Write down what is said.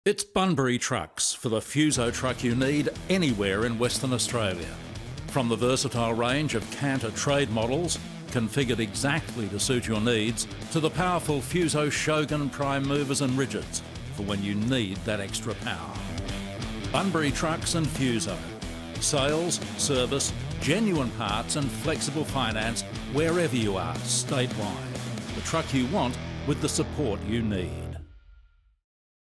It's Bunbury trucks for the Fuso truck you need anywhere in Western Australia. From the versatile range of Canter trade models, configured exactly to suit your needs, to the powerful Fuso Shogun prime movers and rigids for when you need that extra power. Bunbury trucks and Fuso. Sales, service, genuine parts and flexible finance wherever you are, statewide. The truck you want with the support you need.